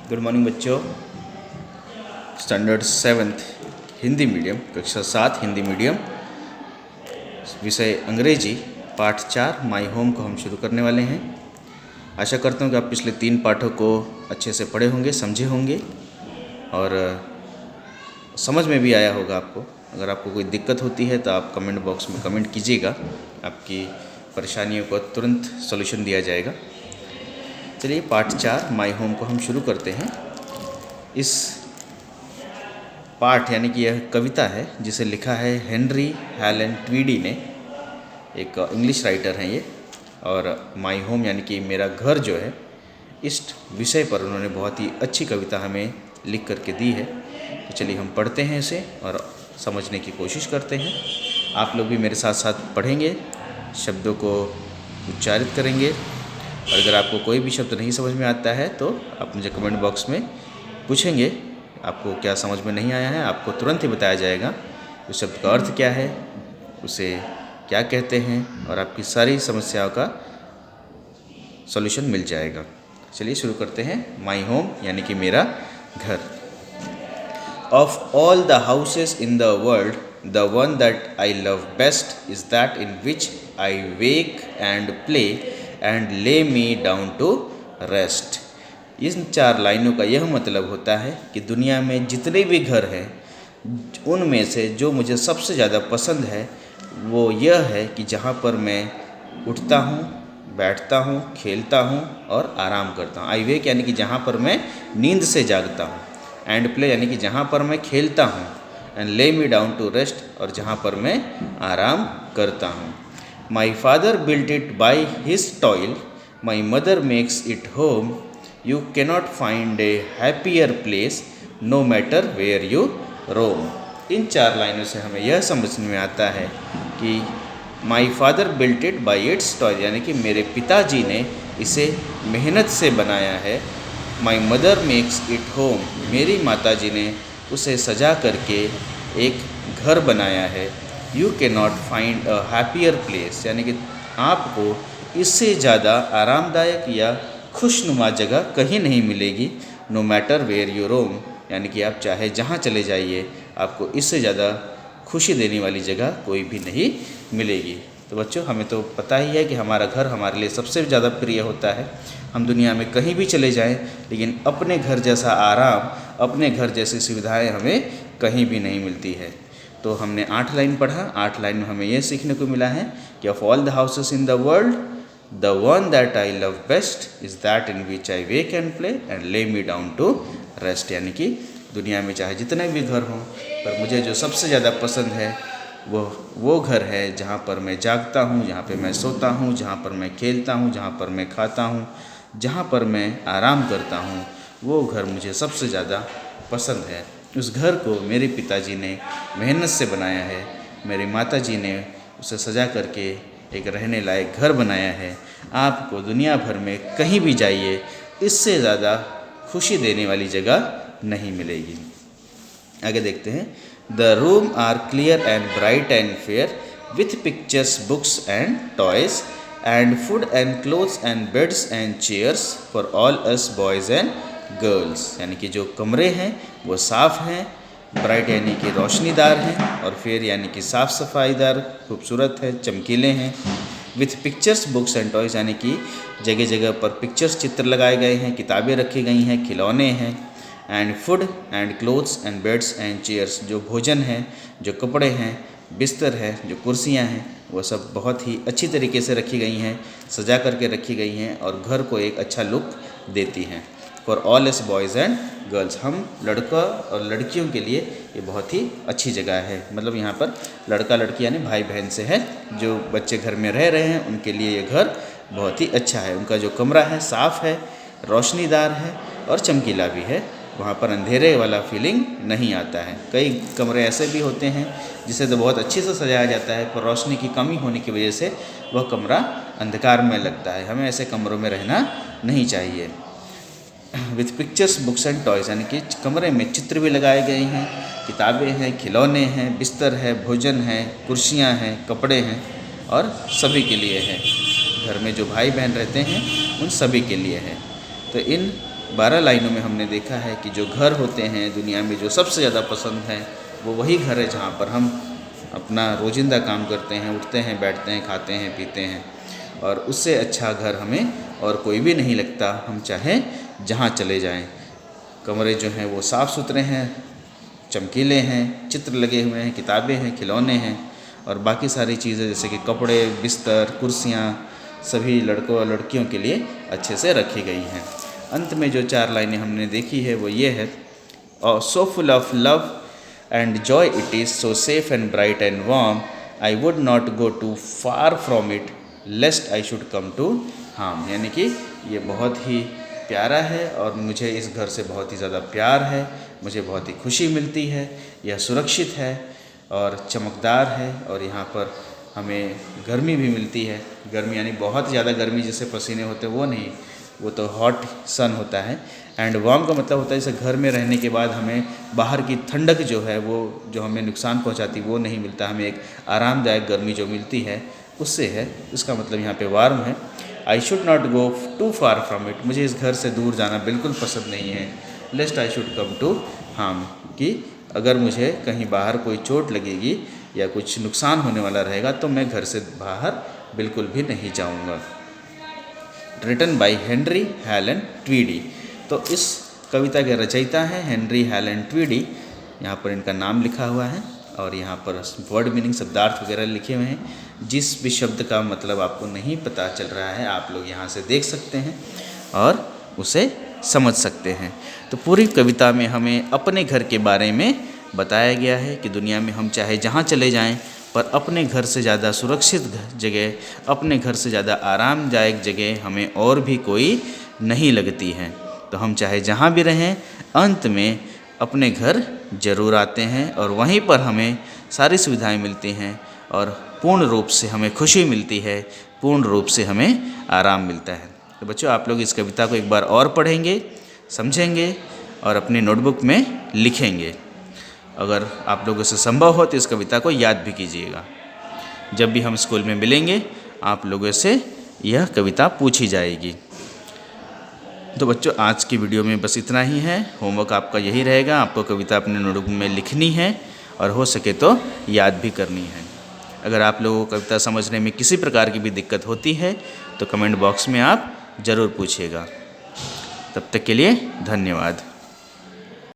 Good morning बच्चों। Standard 7th Hindi medium, कक्षा 7 Hindi medium, विषय अंग्रेजी, पाठ 4 माई होम को हम शुरू करने वाले हैं। आशा करता हूँ कि आप पिछले 3 पाठों को अच्छे से पढ़े होंगे, समझे होंगे और समझ में भी आया होगा आपको। अगर आपको कोई दिक्कत होती है तो आप कमेंट बॉक्स में कमेंट कीजिएगा, आपकी परेशानियों को तुरंत सॉल्यूशन दिया जाएगा। चलिए पाठ 4 माई होम को हम शुरू करते हैं। इस पाठ यानी कि यह कविता है जिसे लिखा है हेनरी हेलन ट्वीडी ने, एक इंग्लिश राइटर हैं ये। और माई होम यानी कि मेरा घर जो है, इस विषय पर उन्होंने बहुत ही अच्छी कविता हमें लिख करके दी है। तो चलिए हम पढ़ते हैं इसे और समझने की कोशिश करते हैं। आप लोग भी मेरे साथ साथ पढ़ेंगे, शब्दों को उच्चारित करेंगे और अगर आपको कोई भी शब्द नहीं समझ में आता है तो आप मुझे कमेंट बॉक्स में पूछेंगे आपको क्या समझ में नहीं आया है। आपको तुरंत ही बताया जाएगा उस शब्द का अर्थ क्या है, उसे क्या कहते हैं और आपकी सारी समस्याओं का सॉल्यूशन मिल जाएगा। चलिए शुरू करते हैं। माई होम यानी कि मेरा घर। Of all the houses in the world the one that I love best is that in which I wake and play and ले मी डाउन टू रेस्ट। इन 4 लाइनों का यह मतलब होता है कि दुनिया में जितने भी घर हैं उनमें से जो मुझे सबसे ज़्यादा पसंद है वो यह है कि जहाँ पर मैं उठता हूँ, बैठता हूँ, खेलता हूँ और आराम करता हूँ। आई वेक यानी कि जहाँ पर मैं नींद से जागता हूँ, एंड प्ले यानी कि जहाँ पर मैं खेलता हूँ, एंड ले मी डाउन टू रेस्ट और जहाँ पर मैं आराम करता हूँ। My father built it by his toil, my mother makes it home. You cannot find a happier place no matter where you roam. इन 4 लाइनों से हमें यह समझ में आता है कि my father built it by its toil यानी कि मेरे पिताजी ने इसे मेहनत से बनाया है। My mother makes it home, मेरी माताजी ने उसे सजा करके एक घर बनाया है। You can not find a happier place यानी कि आपको इससे ज़्यादा आरामदायक या खुशनुमा जगह कहीं नहीं मिलेगी। नो मैटर वेयर यू रोम यानी कि आप चाहे जहाँ चले जाइए, आपको इससे ज़्यादा खुशी देने वाली जगह कोई भी नहीं मिलेगी। तो बच्चों, हमें तो पता ही है कि हमारा घर हमारे लिए सबसे ज़्यादा प्रिय होता है। हम दुनिया में कहीं भी चले जाएं, लेकिन अपने घर जैसा आराम, अपने घर जैसी सुविधाएं हमें कहीं भी नहीं मिलती है। तो हमने 8 लाइन पढ़ा। 8 लाइन में हमें यह सीखने को मिला है कि of all the houses in the world the one that I love best is that in which I wake and play and ले मी डाउन टू रेस्ट। यानी कि दुनिया में चाहे जितने भी घर हों, पर मुझे जो सबसे ज़्यादा पसंद है वो घर है जहाँ पर मैं जागता हूँ, जहाँ पर मैं सोता हूँ, जहाँ पर मैं खेलता हूँ, जहाँ पर मैं खाता हूँ, जहाँ पर मैं आराम करता हूँ। वो घर मुझे सबसे ज़्यादा पसंद है। उस घर को मेरे पिताजी ने मेहनत से बनाया है, मेरी माताजी ने उसे सजा करके एक रहने लायक घर बनाया है। आपको दुनिया भर में कहीं भी जाइए, इससे ज़्यादा खुशी देने वाली जगह नहीं मिलेगी। आगे देखते हैं। The room are clear and bright and fair with pictures, books and toys and food and clothes and beds and chairs for all us boys and girls. यानी कि जो कमरे हैं वो साफ़ हैं, ब्राइट यानी कि रोशनीदार हैं, और फेयर यानी कि साफ़ सफाईदार, खूबसूरत है, चमकीले हैं। With pictures, books and toys यानी कि जगह जगह पर पिक्चर्स, चित्र लगाए गए हैं, किताबें रखी गई हैं, खिलौने हैं। And food and clothes and beds and chairs, जो भोजन है, जो कपड़े हैं, बिस्तर है, जो कुर्सियाँ हैं, वो सब बहुत ही अच्छी तरीके से रखी गई हैं, सजा करके रखी गई हैं और घर को एक अच्छा लुक देती हैं। For all S boys and girls, हम लड़का और लड़कियों के लिए ये बहुत ही अच्छी जगह है। मतलब यहाँ पर लड़का लड़की यानी भाई बहन से है, जो बच्चे घर में रह रहे हैं उनके लिए ये घर बहुत ही अच्छा है। उनका जो कमरा है साफ़ है, रोशनीदार है और चमकीला भी है। वहाँ पर अंधेरे वाला फीलिंग नहीं आता है। कई कमरे ऐसे भी होते हैं जिसे तो बहुत अच्छे से सजाया जाता है, पर रोशनी की कमी होने की वजह से वह कमरा अंधकार में लगता है। हमें ऐसे कमरों में रहना नहीं चाहिए। With pictures, books and toys यानी कि कमरे में चित्र भी लगाए गए हैं, किताबें हैं, खिलौने हैं, बिस्तर है, भोजन है, कुर्सियाँ हैं, कपड़े हैं और सभी के लिए है। घर में जो भाई बहन रहते हैं उन सभी के लिए है। तो इन 12 लाइनों में हमने देखा है कि जो घर होते हैं दुनिया में जो सबसे ज़्यादा पसंद है वो वही घर है जहाँ पर हम अपना रोजिंदा काम करते हैं, उठते हैं, बैठते हैं, खाते हैं, पीते हैं, और उससे अच्छा घर हमें और कोई भी नहीं लगता। हम चाहे जहाँ चले जाएं। कमरे जो हैं वो साफ़ सुथरे हैं, चमकीले हैं, चित्र लगे हुए हैं, किताबें हैं, खिलौने हैं और बाकी सारी चीज़ें जैसे कि कपड़े, बिस्तर, कुर्सियाँ सभी लड़कों और लड़कियों के लिए अच्छे से रखी गई हैं। अंत में जो 4 लाइनें हमने देखी है वो ये है, और so full of love and joy it is, so safe and bright and warm, I would not go too far from it lest I should come to harm. यानी कि ये बहुत ही प्यारा है और मुझे इस घर से बहुत ही ज़्यादा प्यार है, मुझे बहुत ही खुशी मिलती है। यह सुरक्षित है और चमकदार है और यहाँ पर हमें गर्मी भी मिलती है। गर्मी यानी बहुत ज़्यादा गर्मी जिससे पसीने होते वो नहीं, वो तो हॉट सन होता है। एंड वार्म का मतलब होता है जैसे घर में रहने के बाद हमें बाहर की ठंडक जो है वो जो हमें नुकसान पहुंचाती वो नहीं मिलता, हमें एक आरामदायक गर्मी जो मिलती है उससे है। इसका मतलब यहाँ पे वार्म है। I should not go too far from it, मुझे इस घर से दूर जाना बिल्कुल पसंद नहीं है। Lest I should come to harm, कि अगर मुझे कहीं बाहर कोई चोट लगेगी या कुछ नुकसान होने वाला रहेगा तो मैं घर से बाहर बिल्कुल भी नहीं जाऊंगा। Written by Henry Helen Tweedie. तो इस कविता के रचयिता हैं हेनरी हेलन ट्वीडी। यहाँ पर इनका नाम लिखा हुआ है और यहाँ पर वर्ड मीनिंग, शब्दार्थ वगैरह लिखे हुए हैं। जिस भी शब्द का मतलब आपको नहीं पता चल रहा है आप लोग यहाँ से देख सकते हैं और उसे समझ सकते हैं। तो पूरी कविता में हमें अपने घर के बारे में बताया गया है कि दुनिया में हम चाहे जहाँ चले जाएं पर अपने घर से ज़्यादा सुरक्षित जगह, अपने घर से ज़्यादा आरामदायक जगह हमें और भी कोई नहीं लगती है। तो हम चाहे जहाँ भी रहें अंत में अपने घर ज़रूर आते हैं और वहीं पर हमें सारी सुविधाएं मिलती हैं और पूर्ण रूप से हमें खुशी मिलती है, पूर्ण रूप से हमें आराम मिलता है। तो बच्चों आप लोग इस कविता को एक बार और पढ़ेंगे, समझेंगे और अपनी नोटबुक में लिखेंगे। अगर आप लोगों से संभव हो तो इस कविता को याद भी कीजिएगा। जब भी हम स्कूल में मिलेंगे आप लोगों से यह कविता पूछी जाएगी। तो बच्चों आज की वीडियो में बस इतना ही है। होमवर्क आपका यही रहेगा, आपको कविता अपने नोटबुक में लिखनी है और हो सके तो याद भी करनी है। अगर आप लोगों को कविता समझने में किसी प्रकार की भी दिक्कत होती है तो कमेंट बॉक्स में आप ज़रूर पूछिएगा। तब तक के लिए धन्यवाद।